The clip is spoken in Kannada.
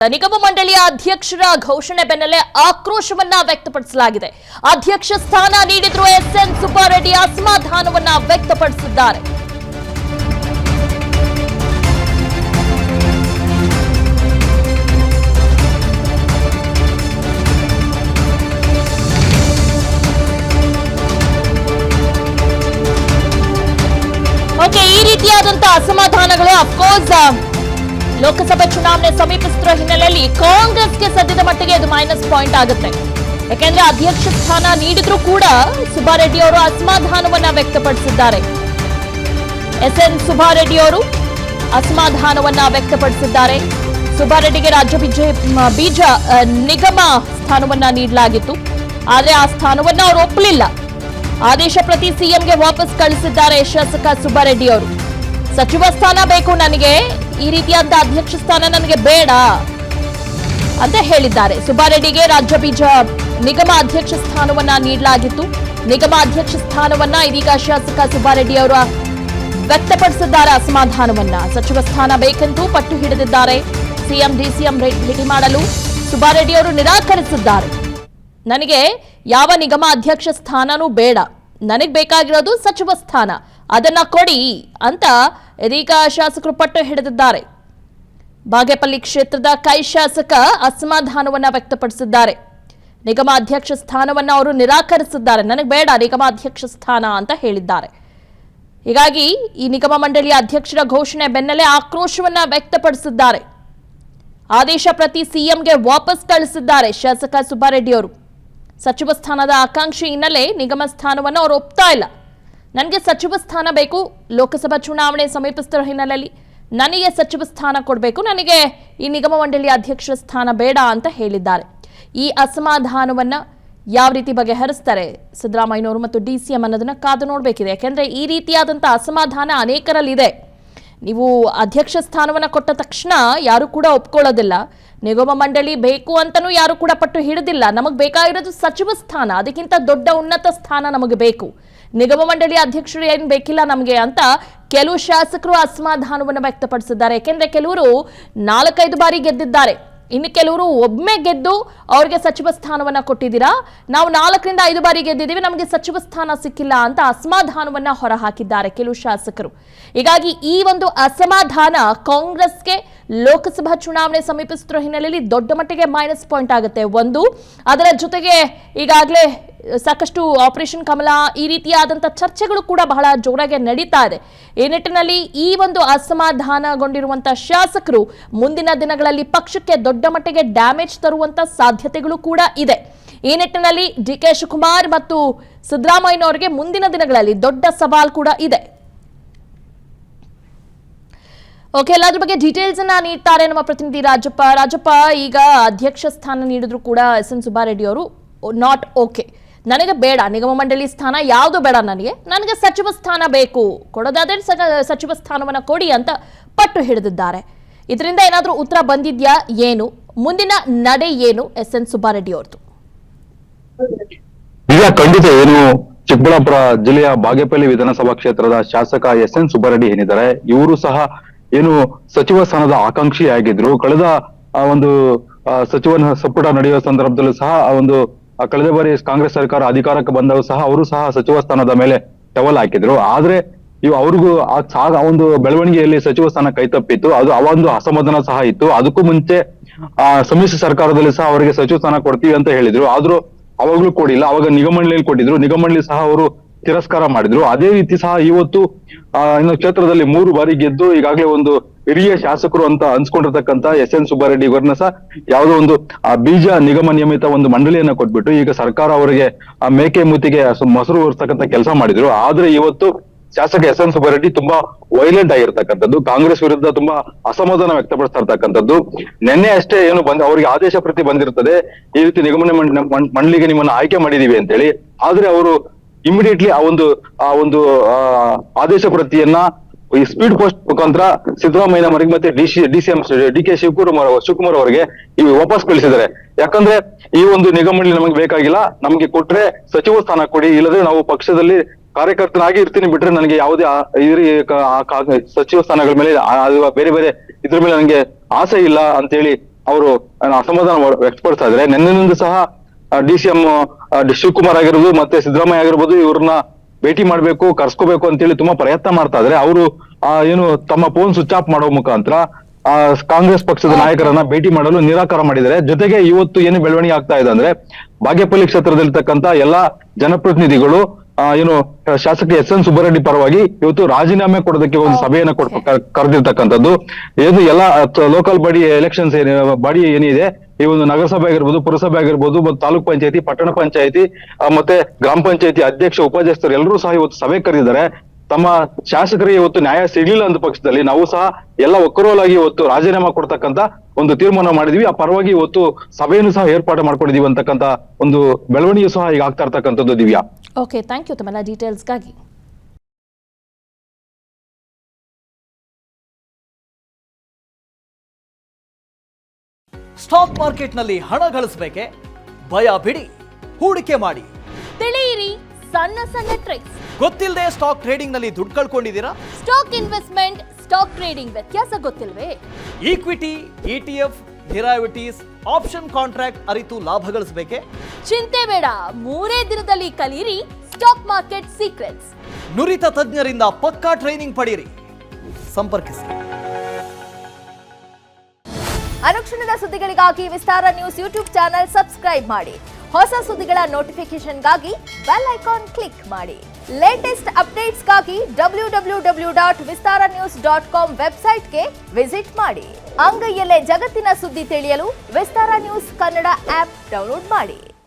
ನಿಗಮ ಮಂಡಳಿಯ ಅಧ್ಯಕ್ಷರ ಘೋಷಣೆ ಬೆನ್ನಲ್ಲೇ ಆಕ್ರೋಶವನ್ನ ವ್ಯಕ್ತಪಡಿಸಲಾಗಿದೆ. ಅಧ್ಯಕ್ಷ ಸ್ಥಾನ ನೀಡಿದ್ರು ಎಸ್ಎನ್ ಸುಬ್ಬಾರೆಡ್ಡಿ ಅಸಮಾಧಾನವನ್ನ ವ್ಯಕ್ತಪಡಿಸಿದ್ದಾರೆ. ಈ ರೀತಿಯಾದಂತಹ ಅಸಮಾಧಾನಗಳು ಅಫ್ಕೋರ್ಸ್ ಲೋಕಸಭೆ ಚುನಾವಣೆ ಸಮೀಪಿಸುತ್ತಿರುವ ಹಿನ್ನೆಲೆಯಲ್ಲಿ ಕಾಂಗ್ರೆಸ್ಗೆ ಸದ್ಯದ ಮಟ್ಟಿಗೆ ಇದು ಮೈನಸ್ ಪಾಯಿಂಟ್ ಆಗುತ್ತೆ. ಯಾಕೆಂದ್ರೆ ಅಧ್ಯಕ್ಷ ಸ್ಥಾನ ನೀಡಿದ್ರೂ ಕೂಡ ಸುಬ್ಬಾರೆಡ್ಡಿ ಅವರು ಅಸಮಾಧಾನವನ್ನ ವ್ಯಕ್ತಪಡಿಸಿದ್ದಾರೆ. ಎಸ್ಎನ್ ಸುಬ್ಬಾರೆಡ್ಡಿ ಅವರು ಅಸಮಾಧಾನವನ್ನ ವ್ಯಕ್ತಪಡಿಸಿದ್ದಾರೆ. ಸುಬ್ಬಾರೆಡ್ಡಿಗೆ ರಾಜ್ಯ ಬೀಜ ನಿಗಮ ಸ್ಥಾನವನ್ನ ನೀಡಲಾಗಿತ್ತು, ಆದ್ರೆ ಆ ಸ್ಥಾನವನ್ನ ಅವರು ಒಪ್ಪಲಿಲ್ಲ. ಆದೇಶ ಪ್ರತಿ ಸಿಎಂಗೆ ವಾಪಸ್ ಕಳಿಸಿದ್ದಾರೆ ಶಾಸಕ ಸುಬ್ಬಾರೆಡ್ಡಿ ಅವರು. ಸಚಿವ ಸ್ಥಾನ ಬೇಕು ನನಗೆ, ಈ ರೀತಿಯಾದ ಅಧ್ಯಕ್ಷ ಸ್ಥಾನ ನನಗೆ ಬೇಡ ಅಂತ ಹೇಳಿದ್ದಾರೆ. ಸುಬ್ಬಾರೆಡ್ಡಿಗೆ ರಾಜ್ಯ ಬೀಜ ನಿಗಮ ಅಧ್ಯಕ್ಷ ಸ್ಥಾನವನ್ನ ನೀಡಲಾಗಿತ್ತು. ನಿಗಮ ಅಧ್ಯಕ್ಷ ಸ್ಥಾನವನ್ನ ಇದೀಗ ಶಾಸಕ ಸುಬ್ಬಾರೆಡ್ಡಿ ಅವರು ವ್ಯಕ್ತಪಡಿಸಿದ್ದಾರೆ ಅಸಮಾಧಾನವನ್ನ. ಸಚಿವ ಸ್ಥಾನ ಬೇಕೆಂದು ಪಟ್ಟು ಹಿಡಿದಿದ್ದಾರೆ. ಸಿಎಂ ಡಿಸಿಎಂ ಭೇಟಿ ಮಾಡಲು ಸುಬ್ಬಾರೆಡ್ಡಿ ಅವರು ನಿರಾಕರಿಸಿದ್ದಾರೆ. ನನಗೆ ಯಾವ ನಿಗಮ ಅಧ್ಯಕ್ಷ ಸ್ಥಾನನೂ ಬೇಡ, ನನಗೆ ಬೇಕಾಗಿರೋದು ಸಚಿವ ಸ್ಥಾನ, ಅದನ್ನ ಕೊಡಿ ಅಂತ ಇದೀಗ ಶಾಸಕರು ಪಟ್ಟು ಹಿಡಿದಿದ್ದಾರೆ. ಬಾಗೇಪಲ್ಲಿ ಕ್ಷೇತ್ರದ ಕೈ ಶಾಸಕ ಅಸಮಾಧಾನವನ್ನ ವ್ಯಕ್ತಪಡಿಸಿದ್ದಾರೆ. ನಿಗಮ ಅಧ್ಯಕ್ಷ ಸ್ಥಾನವನ್ನ ಅವರು ನಿರಾಕರಿಸಿದ್ದಾರೆ. ನನಗೆ ಬೇಡ ನಿಗಮ ಅಧ್ಯಕ್ಷ ಸ್ಥಾನ ಅಂತ ಹೇಳಿದ್ದಾರೆ. ಹೀಗಾಗಿ ಈ ನಿಗಮ ಮಂಡಳಿಯ ಅಧ್ಯಕ್ಷರ ಘೋಷಣೆ ಬೆನ್ನಲ್ಲೇ ಆಕ್ರೋಶವನ್ನ ವ್ಯಕ್ತಪಡಿಸಿದ್ದಾರೆ. ಆದೇಶ ಪ್ರತಿ ಸಿಎಂಗೆ ವಾಪಸ್ ಕಳಿಸಿದ್ದಾರೆ ಶಾಸಕ ಸುಬ್ಬಾರೆಡ್ಡಿ ಅವರು. ಸಚಿವ ಸ್ಥಾನದ ಆಕಾಂಕ್ಷಿ ಹಿನ್ನೆಲೆ ನಿಗಮ ಸ್ಥಾನವನ್ನು ಅವರು ಒಪ್ತಾ ಇಲ್ಲ. ನನಗೆ ಸಚಿವ ಸ್ಥಾನ ಬೇಕು, ಲೋಕಸಭಾ ಚುನಾವಣೆ ಸಮೀಪಿಸುತ್ತಿರುವ ಹಿನ್ನೆಲೆಯಲ್ಲಿ ನನಗೆ ಸಚಿವ ಸ್ಥಾನ ಕೊಡಬೇಕು, ನನಗೆ ಈ ನಿಗಮ ಮಂಡಳಿಯ ಅಧ್ಯಕ್ಷ ಸ್ಥಾನ ಬೇಡ ಅಂತ ಹೇಳಿದ್ದಾರೆ. ಈ ಅಸಮಾಧಾನವನ್ನ ಯಾವ ರೀತಿ ಬಗೆಹರಿಸ್ತಾರೆ ಸಿದ್ದರಾಮಯ್ಯನವರು ಮತ್ತು ಡಿಸಿಎಂ ಅನ್ನೋದನ್ನ ಕಾದು ನೋಡಬೇಕಿದೆ. ಯಾಕೆಂದ್ರೆ ಈ ರೀತಿಯಾದಂತಹ ಅಸಮಾಧಾನ ಅನೇಕರಲ್ಲಿದೆ. ನೀವು ಅಧ್ಯಕ್ಷ ಸ್ಥಾನವನ್ನ ಕೊಟ್ಟ ತಕ್ಷಣ ಯಾರು ಕೂಡ ಒಪ್ಕೊಳ್ಳೋದಿಲ್ಲ. ನಿಗಮ ಮಂಡಳಿ ಬೇಕು ಅಂತನೂ ಯಾರು ಕೂಡ ಪಟ್ಟು ಹಿಡಿದಿಲ್ಲ. ನಮಗೆ ಬೇಕಾಗಿರೋದು ಸಚಿವ ಸ್ಥಾನ, ಅದಕ್ಕಿಂತ ದೊಡ್ಡ ಉನ್ನತ ಸ್ಥಾನ ನಮಗೆ ಬೇಕು, ನಿಗಮ ಮಂಡಳಿ ಅಧ್ಯಕ್ಷರು ಏನು ಬೇಕಿಲ್ಲ ನಮಗೆ ಅಂತ ಕೆಲವು ಶಾಸಕರು ಅಸಮಾಧಾನವನ್ನು ವ್ಯಕ್ತಪಡಿಸಿದ್ದಾರೆ. ಯಾಕೆಂದ್ರೆ ಕೆಲವರು 4-5 ಬಾರಿ ಗೆದ್ದಿದ್ದಾರೆ, ಇನ್ನು ಕೆಲವರು ಒಮ್ಮೆ ಗೆದ್ದು ಅವರಿಗೆ ಸಚಿವ ಸ್ಥಾನವನ್ನ ಕೊಟ್ಟಿದ್ದೀರಾ, ನಾವು 4-5 ಬಾರಿ ಗೆದ್ದಿದ್ದೀವಿ, ನಮಗೆ ಸಚಿವ ಸ್ಥಾನ ಸಿಕ್ಕಿಲ್ಲ ಅಂತ ಅಸಮಾಧಾನವನ್ನ ಹೊರಹಾಕಿದ್ದಾರೆ ಕೆಲವು ಶಾಸಕರು. ಹೀಗಾಗಿ ಈ ಒಂದು ಅಸಮಾಧಾನ ಕಾಂಗ್ರೆಸ್ಗೆ ಲೋಕಸಭಾ ಚುನಾವಣೆ ಸಮೀಪಿಸುತ್ತಿರುವ ಹಿನ್ನೆಲೆಯಲ್ಲಿ ದೊಡ್ಡ ಮಟ್ಟಿಗೆ ಮೈನಸ್ ಪಾಯಿಂಟ್ ಆಗುತ್ತೆ. ಒಂದು, ಅದರ ಜೊತೆಗೆ ಈಗಾಗಲೇ ಸಾಕಷ್ಟು ಆಪರೇಷನ್ ಕಮಲ ಈ ರೀತಿಯಾದಂಥ ಚರ್ಚೆಗಳು ಕೂಡ ಬಹಳ ಜೋರಾಗಿ ನಡೀತಾ ಇದೆ. ಈ ನಿಟ್ಟಿನಲ್ಲಿ ಈ ಒಂದು ಅಸಮಾಧಾನಗೊಂಡಿರುವಂಥ ಶಾಸಕರು ಮುಂದಿನ ದಿನಗಳಲ್ಲಿ ಪಕ್ಷಕ್ಕೆ ದೊಡ್ಡ ಮಟ್ಟಿಗೆ ಡ್ಯಾಮೇಜ್ ತರುವಂತ ಸಾಧ್ಯತೆಗಳು ಕೂಡ ಇದೆ. ಈ ನಿಟ್ಟಿನಲ್ಲಿ ಡಿಕೆ ಶಿವಕುಮಾರ್ ಮತ್ತು ಸಿದ್ದರಾಮಯ್ಯನವರಿಗೆ ಮುಂದಿನ ದಿನಗಳಲ್ಲಿ ದೊಡ್ಡ ಸವಾಲ್ ಕೂಡ ಇದೆ. ಓಕೆ, ಎಲ್ಲದ್ರ ಬಗ್ಗೆ ಡೀಟೇಲ್ಸ್ ಅನ್ನ ನೀಡ್ತಾರೆ ನಮ್ಮ ಪ್ರತಿನಿಧಿ ರಾಜಪ್ಪ. ಈಗ ಅಧ್ಯಕ್ಷ ಸ್ಥಾನ ನೀಡಿದ್ರು ಕೂಡ ಎಸ್ಎನ್ ಸುಬ್ಬಾರೆಡ್ಡಿ ಅವರು ನಾಟ್ ಓಕೆ, ನನಗೆ ಬೇಡ ನಿಗಮ ಮಂಡಳಿ ಸ್ಥಾನ, ಯಾವುದು ಬೇಡ, ನನಗೆ ಸಚಿವ ಸ್ಥಾನ ಬೇಕು, ಕೊಡೋದಾದ್ರೆ ಸಚಿವ ಸ್ಥಾನವನ್ನ ಕೊಡಿ ಅಂತ ಪಟ್ಟು ಹಿಡಿದಿದ್ದಾರೆ. ಇದರಿಂದ ಏನಾದ್ರೂ ಉತ್ತರ ಬಂದಿದ್ಯಾ? ಏನು ಮುಂದಿನ ನಡೆ ಏನು ಎಸ್ಎನ್ ಸುಬ್ಬಾರೆಡ್ಡಿ ಅವ್ರದ್ದು? ಈಗ ಖಂಡಿತ ಏನು ಚಿಕ್ಕಬಳ್ಳಾಪುರ ಜಿಲ್ಲೆಯ ಬಾಗೇಪಲ್ಲಿ ವಿಧಾನಸಭಾ ಕ್ಷೇತ್ರದ ಶಾಸಕ ಎಸ್ಎನ್ ಸುಬ್ಬಾರೆಡ್ಡಿ ಏನಿದ್ದಾರೆ, ಇವರು ಸಹ ಏನು ಸಚಿವ ಸ್ಥಾನದ ಆಕಾಂಕ್ಷಿ ಆಗಿದ್ರು. ಕಳೆದ ಒಂದು ಸಚಿವ ಸಂಪುಟ ನಡೆಯುವ ಸಂದರ್ಭದಲ್ಲೂ ಸಹ ಕಳೆದ ಬಾರಿ ಕಾಂಗ್ರೆಸ್ ಸರ್ಕಾರ ಅಧಿಕಾರಕ್ಕೆ ಬಂದಾಗ ಸಹ ಅವರು ಸಹ ಸಚಿವ ಸ್ಥಾನದ ಮೇಲೆ ಟವಲ್ ಹಾಕಿದ್ರು. ಆದ್ರೆ ಅವ್ರಿಗೂ ಆ ಒಂದು ಬೆಳವಣಿಗೆಯಲ್ಲಿ ಸಚಿವ ಸ್ಥಾನ ಕೈತಪ್ಪಿತ್ತು. ಅದು ಒಂದು ಅಸಮಾಧಾನ ಸಹ ಇತ್ತು. ಅದಕ್ಕೂ ಮುಂಚೆ ಸಮ್ಮಿಶ್ರ ಸರ್ಕಾರದಲ್ಲಿ ಸಹ ಅವರಿಗೆ ಸಚಿವ ಸ್ಥಾನ ಕೊಡ್ತೀವಿ ಅಂತ ಹೇಳಿದ್ರು. ಆದ್ರೂ ಅವಾಗ್ಲೂ ಕೊಡಿಲ್ಲ. ಅವಾಗ ನಿಗಮ ಮಂಡಳಿಯಲ್ಲಿ ಕೊಟ್ಟಿದ್ರು, ನಿಗಮ ಮಂಡಳಿ ಸಹ ಅವರು ತಿರಸ್ಕಾರ ಮಾಡಿದ್ರು. ಅದೇ ರೀತಿ ಸಹ ಇವತ್ತು ಇನ್ನು ಕ್ಷೇತ್ರದಲ್ಲಿ 3 ಬಾರಿ ಗೆದ್ದು ಈಗಾಗಲೇ ಒಂದು ಹಿರಿಯ ಶಾಸಕರು ಅಂತ ಅನ್ಸ್ಕೊಂಡಿರ್ತಕ್ಕಂತ ಎಸ್ಎನ್ ಸುಬ್ಬಾರೆಡ್ಡಿ ಅವರನ್ನ ಸಹ ಯಾವುದೋ ಒಂದು ಬೀಜ ನಿಗಮ ನಿಯಮಿತ ಒಂದು ಮಂಡಳಿಯನ್ನ ಕೊಟ್ಬಿಟ್ಟು ಈಗ ಸರ್ಕಾರ ಅವರಿಗೆ ಮೇಕೆ ಮೂತಿಗೆ ಮೊಸರು ಉರಿಸ್ತಕ್ಕಂಥ ಕೆಲಸ ಮಾಡಿದ್ರು. ಆದ್ರೆ ಇವತ್ತು ಶಾಸಕ ಎಸ್ಎನ್ ಸುಬ್ಬಾರೆಡ್ಡಿ ತುಂಬಾ ವೈಲೆಂಟ್ ಆಗಿರ್ತಕ್ಕಂಥದ್ದು, ಕಾಂಗ್ರೆಸ್ ವಿರುದ್ಧ ತುಂಬಾ ಅಸಮಾಧಾನ ವ್ಯಕ್ತಪಡಿಸ್ತಾ ಇರ್ತಕ್ಕಂಥದ್ದು. ನಿನ್ನೆ ಅಷ್ಟೇ ಏನು ಅವರಿಗೆ ಆದೇಶ ಪ್ರತಿ ಬಂದಿರ್ತದೆ, ಈ ರೀತಿ ನಿಗಮ ಮಂಡಳಿಗೆ ನಿಮ್ಮನ್ನ ಆಯ್ಕೆ ಮಾಡಿದೀವಿ ಅಂತ ಹೇಳಿ. ಆದ್ರೆ ಅವರು ಇಮಿಡಿಯೇಟ್ಲಿ ಆ ಒಂದು ಆದೇಶ ಪ್ರತಿಯನ್ನ ಈ ಸ್ಪೀಡ್ ಪೋಸ್ಟ್ ಮುಖಾಂತರ ಸಿದ್ದರಾಮಯ್ಯನವರಿಗೆ ಮತ್ತೆ ಡಿಸಿಎಂ ಡಿಕೆ ಶಿವಕುಮಾರ್ ಅವರಿಗೆ ವಾಪಸ್ ಕಳಿಸಿದ್ದಾರೆ. ಯಾಕಂದ್ರೆ ಈ ಒಂದು ನಿಗಮ ಮಂಡಳಿ ನಮಗೆ ಬೇಕಾಗಿಲ್ಲ, ನಮ್ಗೆ ಕೊಟ್ರೆ ಸಚಿವ ಸ್ಥಾನ ಕೊಡಿ, ಇಲ್ಲದ್ರೆ ನಾವು ಪಕ್ಷದಲ್ಲಿ ಕಾರ್ಯಕರ್ತನಾಗಿ ಇರ್ತೀನಿ ಬಿಟ್ರೆ ನನಗೆ ಯಾವುದೇ ಸಚಿವ ಸ್ಥಾನಗಳ ಮೇಲೆ ಬೇರೆ ಬೇರೆ ಇದ್ರ ಮೇಲೆ ನನಗೆ ಆಸೆ ಇಲ್ಲ ಅಂತೇಳಿ ಅವರು ಅಸಮಾಧಾನ ವ್ಯಕ್ತಪಡಿಸ್ತಾ ಇದ್ದಾರೆ. ನಿನ್ನೆಯಿಂದ ಸಹ DCM ಶಿವಕುಮಾರ್ ಆಗಿರ್ಬೋದು ಮತ್ತೆ ಸಿದ್ದರಾಮಯ್ಯ ಆಗಿರ್ಬೋದು ಇವ್ರನ್ನ ಭೇಟಿ ಮಾಡ್ಬೇಕು, ಕರ್ಸ್ಕೋಬೇಕು ಅಂತೇಳಿ ತುಂಬಾ ಪ್ರಯತ್ನ ಮಾಡ್ತಾ ಇದ್ರೆ. ಅವರು ಏನು ತಮ್ಮ ಫೋನ್ ಸ್ವಿಚ್ ಆಫ್ ಮಾಡೋ ಮುಖಾಂತರ ಕಾಂಗ್ರೆಸ್ ಪಕ್ಷದ ನಾಯಕರನ್ನ ಭೇಟಿ ಮಾಡಲು ನಿರಾಕಾರ ಮಾಡಿದ್ದಾರೆ. ಜೊತೆಗೆ ಇವತ್ತು ಏನು ಬೆಳವಣಿಗೆ ಆಗ್ತಾ ಇದೆ ಅಂದ್ರೆ ಬಾಗೇಪಲ್ಲಿ ಕ್ಷೇತ್ರದಲ್ಲಿರ್ತಕ್ಕಂತ ಎಲ್ಲಾ ಜನಪ್ರತಿನಿಧಿಗಳು ಏನು ಶಾಸಕ SN ಸುಬ್ಬರೆಡ್ಡಿ ಪರವಾಗಿ ಇವತ್ತು ರಾಜೀನಾಮೆ ಕೊಡೋದಕ್ಕೆ ಒಂದು ಸಭೆಯನ್ನ ಕರೆದಿರ್ತಕ್ಕಂಥದ್ದು. ಏನು ಎಲ್ಲ ಲೋಕಲ್ ಬಾಡಿ ಎಲೆಕ್ಷನ್ಸ್ ಬಾಡಿ ಏನಿದೆ, ಈ ಒಂದು ನಗರಸಭೆ ಆಗಿರ್ಬೋದು, ಪುರಸಭೆ ಆಗಿರ್ಬೋದು, ಮತ್ತು ತಾಲೂಕ್ ಪಂಚಾಯತಿ, ಪಟ್ಟಣ ಪಂಚಾಯತಿ ಮತ್ತೆ ಗ್ರಾಮ ಪಂಚಾಯತಿ ಅಧ್ಯಕ್ಷ ಉಪಾಧ್ಯಕ್ಷರು ಎಲ್ಲರೂ ಸಹ ಇವತ್ತು ಸಭೆ ಕರೆದಿದ್ದಾರೆ. ತಮ್ಮ ಶಾಸಕರಿಗೆ ಇವತ್ತು ನ್ಯಾಯ ಸಿಗ್ಲಿಲ್ಲ ಅಂದ ಪಕ್ಷದಲ್ಲಿ ನಾವು ಸಹ ಎಲ್ಲ ಒಕ್ಕರೋಲಾಗಿ ಇವತ್ತು ರಾಜೀನಾಮೆ ಕೊಡ್ತಕ್ಕಂತ ಒಂದು ತೀರ್ಮಾನ ಮಾಡಿದ್ವಿ. ಆ ಪರವಾಗಿ ಇವತ್ತು ಸಭೆಯನ್ನು ಸಹ ಏರ್ಪಾಡು ಮಾಡ್ಕೊಂಡಿದೀವಿ ಅಂತಕ್ಕಂತ ಒಂದು ಬೆಳವಣಿಗೆ ಸಹ ಈಗ ಆಗ್ತಾ ಇರ್ತಕ್ಕಂಥದ್ದು. ದಿವ್ಯಾ, ಓಕೆ, ಥ್ಯಾಂಕ್ ಯು ತಮ್ಮೆಲ್ಲ ಡೀಟೇಲ್ಸ್ಗಾಗಿ. ಸ್ಟಾಕ್ ಮಾರ್ಕೆಟ್ನಲ್ಲಿ ಹಣ ಗಳಿಸಬೇಕೆ? ಭಯ ಬಿಡಿ, ಹೂಡಿಕೆ ಮಾಡಿ. ತಿಳಿಯಿರಿ ಸಣ್ಣ ಸಣ್ಣ ಟ್ರಿಕ್ಸ್. ಗೊತ್ತಿಲ್ಲದೆ ಸ್ಟಾಕ್ ಟ್ರೇಡಿಂಗ್ ನಲ್ಲಿ ದುಡ್ಡು ಕಳ್ಕೊಂಡಿದ್ದೀರಾ? ಸ್ಟಾಕ್ ಇನ್ವೆಸ್ಟ್ಮೆಂಟ್, ಸ್ಟಾಕ್ ಟ್ರೇಡಿಂಗ್ ವ್ಯತ್ಯಾಸ ಗೊತ್ತಿಲ್ವೇ? Equity, ETF, derivatives, option contract ಅರಿತು ಲಾಭ ಗಳಿಸಬೇಕೆ? ಚಿಂತೆ ಬೇಡ, 3 ದಿನದಲ್ಲಿ ಕಲಿಯಿರಿ ಸ್ಟಾಕ್ ಮಾರ್ಕೆಟ್ ಸೀಕ್ರೆಟ್ಸ್. ನುರಿತ ತಜ್ಞರಿಂದ ಪಕ್ಕಾ ಟ್ರೈನಿಂಗ್ ಪಡೆಯಿರಿ. ಸಂಪರ್ಕಿಸಿ. ಅನುಕ್ಷಣದ ಸುದ್ದಿಗಳಿಗಾಗಿ ವಿಸ್ತಾರ ನ್ಯೂಸ್ ಯೂಟ್ಯೂಬ್ ಚಾನೆಲ್ ಸಬ್ಸ್ಕ್ರೈಬ್ ಮಾಡಿ. ಹೊಸ ಸುದ್ದಿಗಳ ನೋಟಿಫಿಕೇಶನ್ಗಾಗಿ ಬೆಲ್ ಐಕಾನ್ ಕ್ಲಿಕ್ ಮಾಡಿ. ಲೇಟೆಸ್ಟ್ ಅಪ್ಡೇಟ್ಸ್ಗಾಗಿ www.vistaranews.com ವೆಬ್ಸೈಟ್ಗೆ ವಿಸಿಟ್ ಮಾಡಿ. ಅಂಗೈಯಲ್ಲೇ ಜಗತ್ತಿನ ಸುದ್ದಿ ತಿಳಿಯಲು ವಿಸ್ತಾರ ನ್ಯೂಸ್ ಕನ್ನಡ ಆಪ್ ಡೌನ್ಲೋಡ್ ಮಾಡಿ.